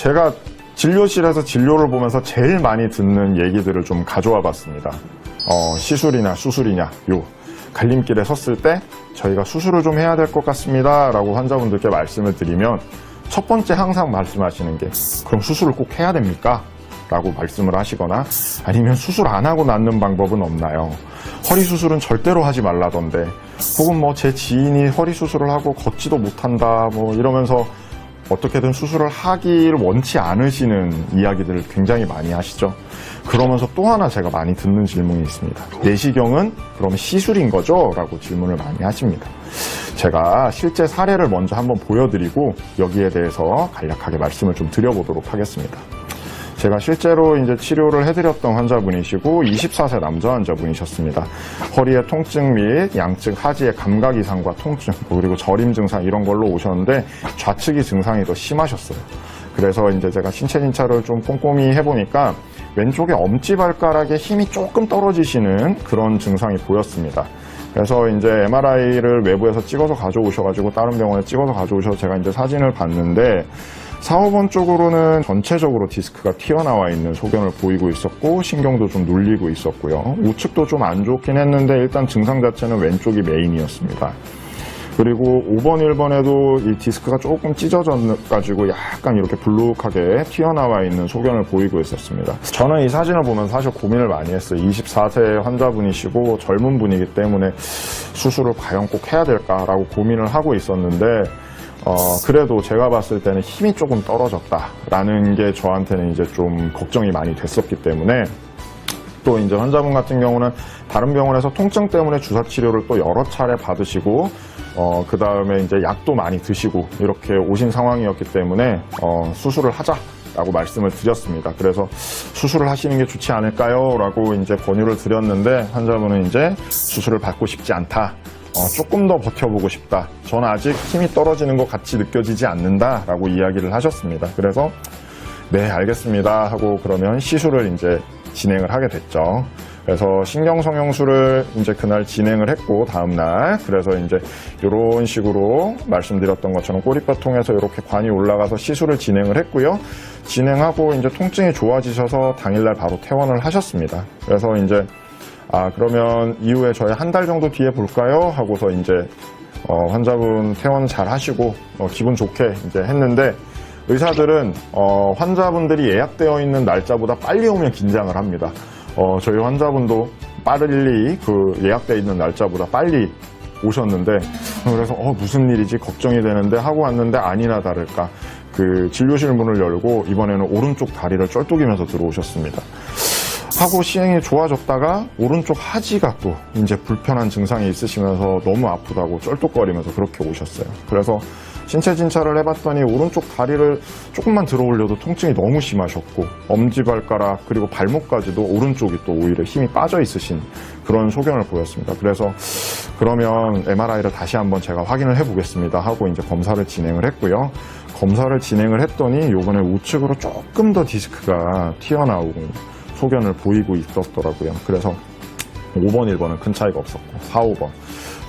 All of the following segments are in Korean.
제가 진료실에서 진료를 보면서 제일 많이 듣는 얘기들을 좀 가져와 봤습니다. 시술이냐 수술이냐 요 갈림길에 섰을 때 저희가 수술을 좀 해야 될 것 같습니다 라고 환자분들께 말씀을 드리면 첫 번째 항상 말씀하시는 게 그럼 수술을 꼭 해야 됩니까? 라고 말씀을 하시거나 아니면 수술 안 하고 낫는 방법은 없나요? 허리 수술은 절대로 하지 말라던데 혹은 뭐 제 지인이 허리 수술을 하고 걷지도 못한다 뭐 이러면서 어떻게든 수술을 하기를 원치 않으시는 이야기들을 굉장히 많이 하시죠. 그러면서 또 하나 제가 많이 듣는 질문이 있습니다. 내시경은 그럼 시술인 거죠? 라고 질문을 많이 하십니다. 제가 실제 사례를 먼저 한번 보여드리고 여기에 대해서 간략하게 말씀을 좀 드려보도록 하겠습니다. 제가 실제로 이제 치료를 해드렸던 환자분이시고 24세 남자 환자분이셨습니다. 허리의 통증 및 양측 하지의 감각 이상과 통증 그리고 저림 증상 이런 걸로 오셨는데 좌측이 증상이 더 심하셨어요. 그래서 이제 제가 신체 진찰을 좀 꼼꼼히 해보니까 왼쪽에 엄지발가락에 힘이 조금 떨어지시는 그런 증상이 보였습니다. 그래서 이제 MRI를 외부에서 찍어서 가져오셔가지고 다른 병원에 찍어서 가져오셔서 제가 이제 사진을 봤는데 4, 5번 쪽으로는 전체적으로 디스크가 튀어나와 있는 소견을 보이고 있었고 신경도 좀 눌리고 있었고요. 우측도 좀 안 좋긴 했는데 일단 증상 자체는 왼쪽이 메인이었습니다. 그리고 5번, 1번에도 이 디스크가 조금 찢어져가지고 약간 이렇게 불룩하게 튀어나와 있는 소견을 보이고 있었습니다. 저는 이 사진을 보면서 사실 고민을 많이 했어요. 24세 환자분이시고 젊은 분이기 때문에 수술을 과연 꼭 해야 될까라고 고민을 하고 있었는데 그래도 제가 봤을 때는 힘이 조금 떨어졌다라는 게 저한테는 이제 좀 걱정이 많이 됐었기 때문에 또 이제 환자분 같은 경우는 다른 병원에서 통증 때문에 주사 치료를 또 여러 차례 받으시고 그 다음에 이제 약도 많이 드시고 이렇게 오신 상황이었기 때문에 수술을 하자라고 말씀을 드렸습니다. 그래서 수술을 하시는 게 좋지 않을까요? 라고 이제 권유를 드렸는데 환자분은 이제 수술을 받고 싶지 않다. 조금 더 버텨보고 싶다. 저는 아직 힘이 떨어지는 것 같이 느껴지지 않는다. 라고 이야기를 하셨습니다. 그래서 네, 알겠습니다. 하고 그러면 시술을 이제 진행을 하게 됐죠. 그래서 신경성형술을 이제 그날 진행을 했고 다음날 그래서 이제 이런 식으로 말씀드렸던 것처럼 꼬리뼈 통해서 이렇게 관이 올라가서 시술을 진행을 했고요. 진행하고 이제 통증이 좋아지셔서 당일날 바로 퇴원을 하셨습니다. 그래서 이제 그러면 이후에 저희 한 달 정도 뒤에 볼까요? 하고서 이제 환자분 퇴원 잘 하시고 기분 좋게 이제 했는데 의사들은 환자분들이 예약되어 있는 날짜보다 빨리 오면 긴장을 합니다. 저희 환자분도 빠르리 그 예약되어 있는 날짜보다 빨리 오셨는데 그래서 무슨 일이지 걱정이 되는데 하고 왔는데 아니나 다를까 그 진료실 문을 열고 이번에는 오른쪽 다리를 쩔뚝이면서 들어오셨습니다. 하고 시행이 좋아졌다가 오른쪽 하지가 또 이제 불편한 증상이 있으시면서 너무 아프다고 쩔뚝거리면서 그렇게 오셨어요. 그래서 신체 진찰을 해봤더니 오른쪽 다리를 조금만 들어 올려도 통증이 너무 심하셨고 엄지발가락 그리고 발목까지도 오른쪽이 또 오히려 힘이 빠져 있으신 그런 소견을 보였습니다. 그래서 그러면 MRI를 다시 한번 제가 확인을 해보겠습니다 하고 이제 검사를 진행을 했고요. 검사를 진행을 했더니 요번에 우측으로 조금 더 디스크가 튀어나오고 소견을 보이고 있었더라고요. 그래서 5번, 1번은 큰 차이가 없었고 4, 5번.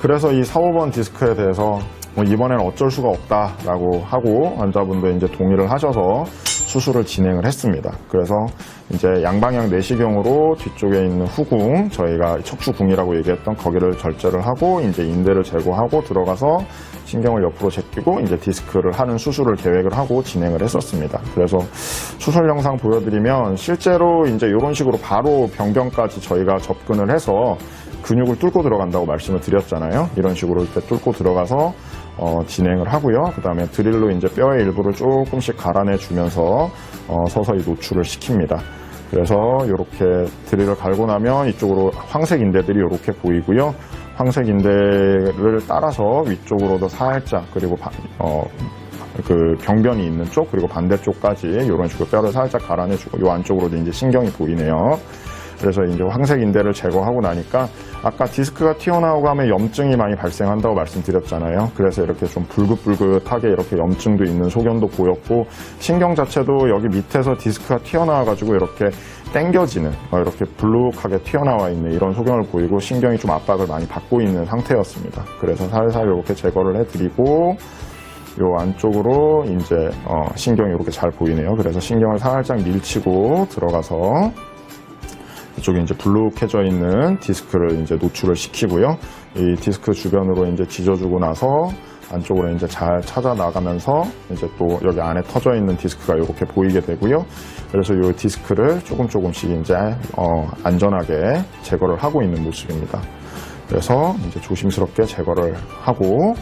그래서 이 4, 5번 디스크에 대해서 이번에는 어쩔 수가 없다라고 하고 환자분도 이제 동의를 하셔서 수술을 진행을 했습니다. 그래서 이제 양방향 내시경으로 뒤쪽에 있는 후궁, 저희가 척추궁이라고 얘기했던 거기를 절제를 하고 이제 인대를 제거하고 들어가서 신경을 옆으로 제끼고 이제 디스크를 하는 수술을 계획을 하고 진행을 했었습니다. 그래서 수술 영상 보여드리면 실제로 이제 이런 식으로 바로 병변까지 저희가 접근을 해서 근육을 뚫고 들어간다고 말씀을 드렸잖아요. 이런 식으로 이렇게 뚫고 들어가서 진행을 하고요. 그 다음에 드릴로 이제 뼈의 일부를 조금씩 갈아내 주면서 서서히 노출을 시킵니다. 그래서 이렇게 드릴을 갈고 나면 이쪽으로 황색 인대들이 이렇게 보이고요. 황색 인대를 따라서 위쪽으로도 살짝 그리고 그 병변이 있는 쪽 그리고 반대쪽까지 이런 식으로 뼈를 살짝 갈아내주고 이 안쪽으로도 이제 신경이 보이네요. 그래서 이제 황색 인대를 제거하고 나니까 아까 디스크가 튀어나오고 하면 염증이 많이 발생한다고 말씀드렸잖아요. 그래서 이렇게 좀 불긋불긋하게 이렇게 염증도 있는 소견도 보였고 신경 자체도 여기 밑에서 디스크가 튀어나와가지고 이렇게 당겨지는 이렇게 불룩하게 튀어나와 있는 이런 소견을 보이고 신경이 좀 압박을 많이 받고 있는 상태였습니다. 그래서 살살 이렇게 제거를 해드리고 요 안쪽으로 이제 신경이 이렇게 잘 보이네요. 그래서 신경을 살짝 밀치고 들어가서 이쪽에 이제 불룩해져 있는 디스크를 이제 노출을 시키고요. 이 디스크 주변으로 이제 지져주고 나서 안쪽으로 이제 잘 찾아 나가면서 이제 또 여기 안에 터져 있는 디스크가 이렇게 보이게 되고요. 그래서 이 디스크를 조금씩 이제 안전하게 제거를 하고 있는 모습입니다. 그래서 이제 조심스럽게 제거를 하고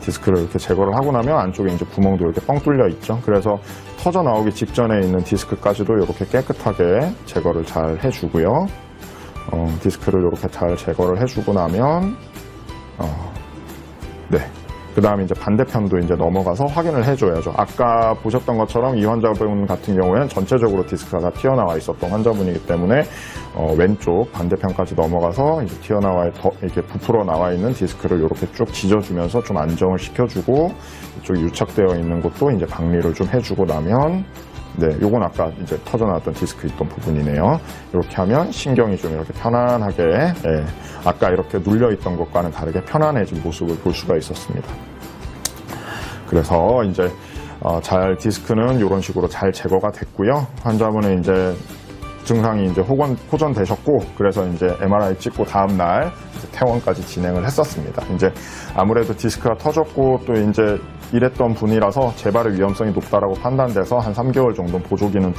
디스크를 이렇게 제거를 하고 나면 안쪽에 이제 구멍도 이렇게 뻥 뚫려 있죠. 그래서 터져 나오기 직전에 있는 디스크까지도 이렇게 깨끗하게 제거를 잘 해주고요. 디스크를 이렇게 잘 제거를 해주고 나면 네. 그 다음에 이제 반대편도 이제 넘어가서 확인을 해줘야죠. 아까 보셨던 것처럼 이 환자분 같은 경우에는 전체적으로 디스크가 다 튀어나와 있었던 환자분이기 때문에 왼쪽 반대편까지 넘어가서 이제 이렇게 부풀어 나와 있는 디스크를 이렇게 쭉 지져주면서 좀 안정을 시켜주고 이쪽 유착되어 있는 곳도 이제 박리를 좀 해주고 나면 네, 요건 아까 이제 터져나왔던 디스크 있던 부분이네요. 이렇게 하면 신경이 좀 이렇게 편안하게, 예, 아까 이렇게 눌려있던 것과는 다르게 편안해진 모습을 볼 수가 있었습니다. 그래서 이제 디스크는 이런 식으로 잘 제거가 됐고요. 환자분은 이제 증상이 이제 호전되셨고, 그래서 이제 MRI 찍고 다음날 퇴원까지 진행을 했었습니다. 이제 아무래도 디스크가 터졌고 또 이제 이랬던 분이라서 재발의 위험성이 높다라고 판단돼서 한 3개월 정도 보조기는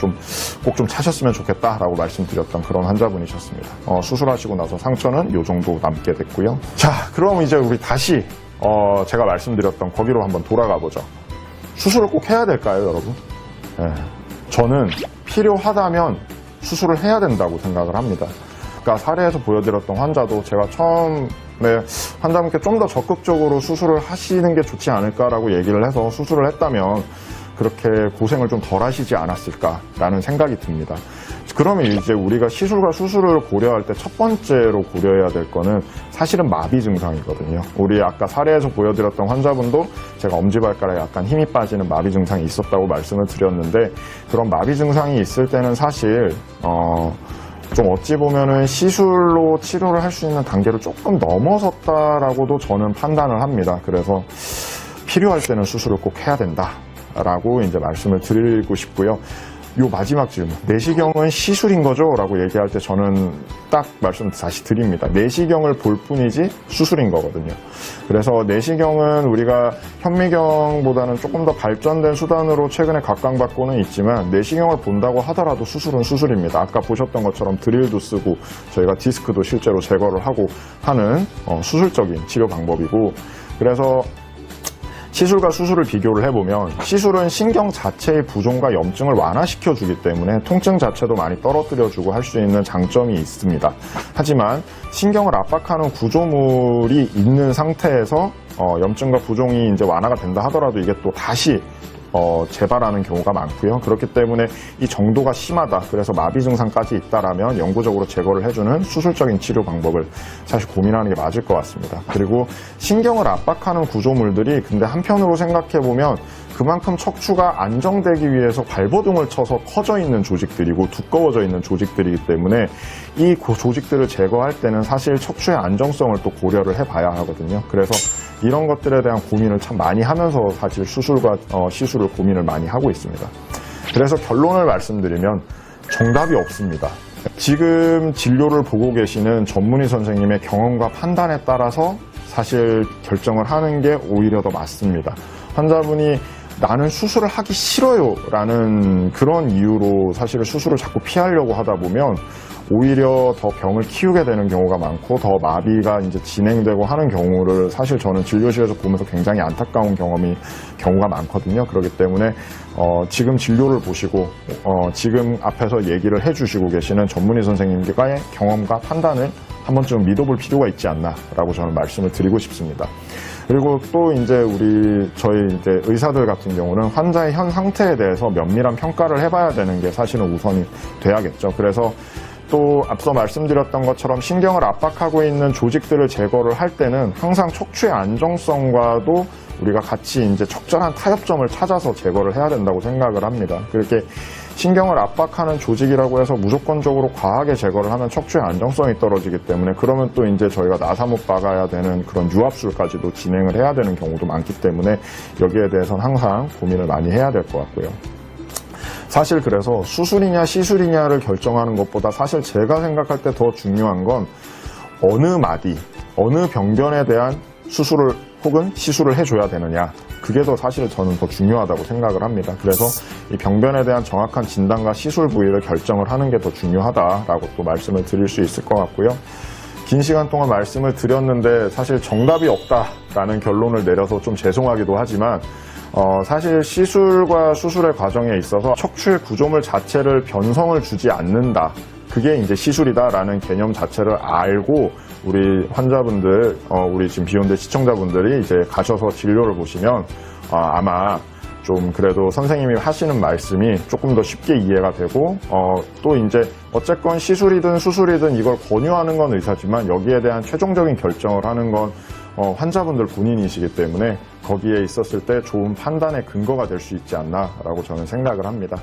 꼭 좀 차셨으면 좋겠다라고 말씀드렸던 그런 환자분이셨습니다. 수술하시고 나서 상처는 이 정도 남게 됐고요. 자, 그럼 이제 우리 다시 제가 말씀드렸던 거기로 한번 돌아가 보죠. 수술을 꼭 해야 될까요, 여러분? 네. 저는 필요하다면 수술을 해야 된다고 생각을 합니다. 그러니까 사례에서 보여드렸던 환자도 제가 처음에 환자분께 좀 더 적극적으로 수술을 하시는 게 좋지 않을까라고 얘기를 해서 수술을 했다면 그렇게 고생을 좀 덜 하시지 않았을까라는 생각이 듭니다. 그러면 이제 우리가 시술과 수술을 고려할 때 첫 번째로 고려해야 될 거는 사실은 마비 증상이거든요. 우리 아까 사례에서 보여드렸던 환자분도 제가 엄지발가락에 약간 힘이 빠지는 마비 증상이 있었다고 말씀을 드렸는데, 그런 마비 증상이 있을 때는 사실 좀 어찌 보면은 시술로 치료를 할 수 있는 단계를 조금 넘어섰다라고도 저는 판단을 합니다. 그래서 필요할 때는 수술을 꼭 해야 된다라고 이제 말씀을 드리고 싶고요. 요 마지막 질문, 내시경은 시술인 거죠? 라고 얘기할 때 저는 딱 말씀 다시 드립니다. 내시경을 볼 뿐이지 수술인 거거든요. 그래서 내시경은 우리가 현미경보다는 조금 더 발전된 수단으로 최근에 각광받고는 있지만, 내시경을 본다고 하더라도 수술은 수술입니다. 아까 보셨던 것처럼 드릴도 쓰고 저희가 디스크도 실제로 제거를 하고 하는 수술적인 치료 방법이고, 그래서 시술과 수술을 비교를 해보면 시술은 신경 자체의 부종과 염증을 완화시켜주기 때문에 통증 자체도 많이 떨어뜨려주고 할 수 있는 장점이 있습니다. 하지만 신경을 압박하는 구조물이 있는 상태에서 염증과 부종이 이제 완화가 된다 하더라도 이게 또 다시 재발하는 경우가 많고요. 그렇기 때문에 이 정도가 심하다, 그래서 마비 증상까지 있다라면 영구적으로 제거를 해주는 수술적인 치료 방법을 사실 고민하는 게 맞을 것 같습니다. 그리고 신경을 압박하는 구조물들이 근데 한편으로 생각해보면 그만큼 척추가 안정되기 위해서 발버둥을 쳐서 커져 있는 조직들이고 두꺼워져 있는 조직들이기 때문에 이 조직들을 제거할 때는 사실 척추의 안정성을 또 고려를 해봐야 하거든요. 그래서 이런 것들에 대한 고민을 참 많이 하면서 사실 수술과 시술을 고민을 많이 하고 있습니다. 그래서 결론을 말씀드리면 정답이 없습니다. 지금 진료를 보고 계시는 전문의 선생님의 경험과 판단에 따라서 사실 결정을 하는 게 오히려 더 맞습니다. 환자분이 나는 수술을 하기 싫어요 라는 그런 이유로 사실 수술을 자꾸 피하려고 하다 보면 오히려 더 병을 키우게 되는 경우가 많고 더 마비가 이제 진행되고 하는 경우를 사실 저는 진료실에서 보면서 굉장히 안타까운 경우가 많거든요. 그렇기 때문에 지금 진료를 보시고 지금 앞에서 얘기를 해주시고 계시는 전문의 선생님과의 경험과 판단을 한 번쯤 믿어볼 필요가 있지 않나라고 저는 말씀을 드리고 싶습니다. 그리고 또 이제 저희 이제 의사들 같은 경우는 환자의 현 상태에 대해서 면밀한 평가를 해봐야 되는 게 사실은 우선이 돼야겠죠. 그래서 또 앞서 말씀드렸던 것처럼 신경을 압박하고 있는 조직들을 제거를 할 때는 항상 척추의 안정성과도 우리가 같이 이제 적절한 타협점을 찾아서 제거를 해야 된다고 생각을 합니다. 그렇게 신경을 압박하는 조직이라고 해서 무조건적으로 과하게 제거를 하면 척추의 안정성이 떨어지기 때문에 그러면 또 이제 저희가 나사못 박아야 되는 그런 유압술까지도 진행을 해야 되는 경우도 많기 때문에 여기에 대해서는 항상 고민을 많이 해야 될 것 같고요. 사실 그래서 수술이냐 시술이냐를 결정하는 것보다 사실 제가 생각할 때 더 중요한 건 어느 마디, 어느 병변에 대한 수술을 혹은 시술을 해줘야 되느냐, 그게 더 사실 저는 더 중요하다고 생각을 합니다. 그래서 이 병변에 대한 정확한 진단과 시술 부위를 결정을 하는 게 더 중요하다라고 또 말씀을 드릴 수 있을 것 같고요. 긴 시간 동안 말씀을 드렸는데 사실 정답이 없다라는 결론을 내려서 좀 죄송하기도 하지만 사실 시술과 수술의 과정에 있어서 척추의 구조물 자체를 변성을 주지 않는다, 그게 이제 시술이다라는 개념 자체를 알고 우리 환자분들, 우리 지금 비욘드 시청자분들이 이제 가셔서 진료를 보시면 아마 좀 그래도 선생님이 하시는 말씀이 조금 더 쉽게 이해가 되고 또 이제 어쨌건 시술이든 수술이든 이걸 권유하는 건 의사지만 여기에 대한 최종적인 결정을 하는 건 환자분들 본인이시기 때문에 거기에 있었을 때 좋은 판단의 근거가 될 수 있지 않나라고 저는 생각을 합니다.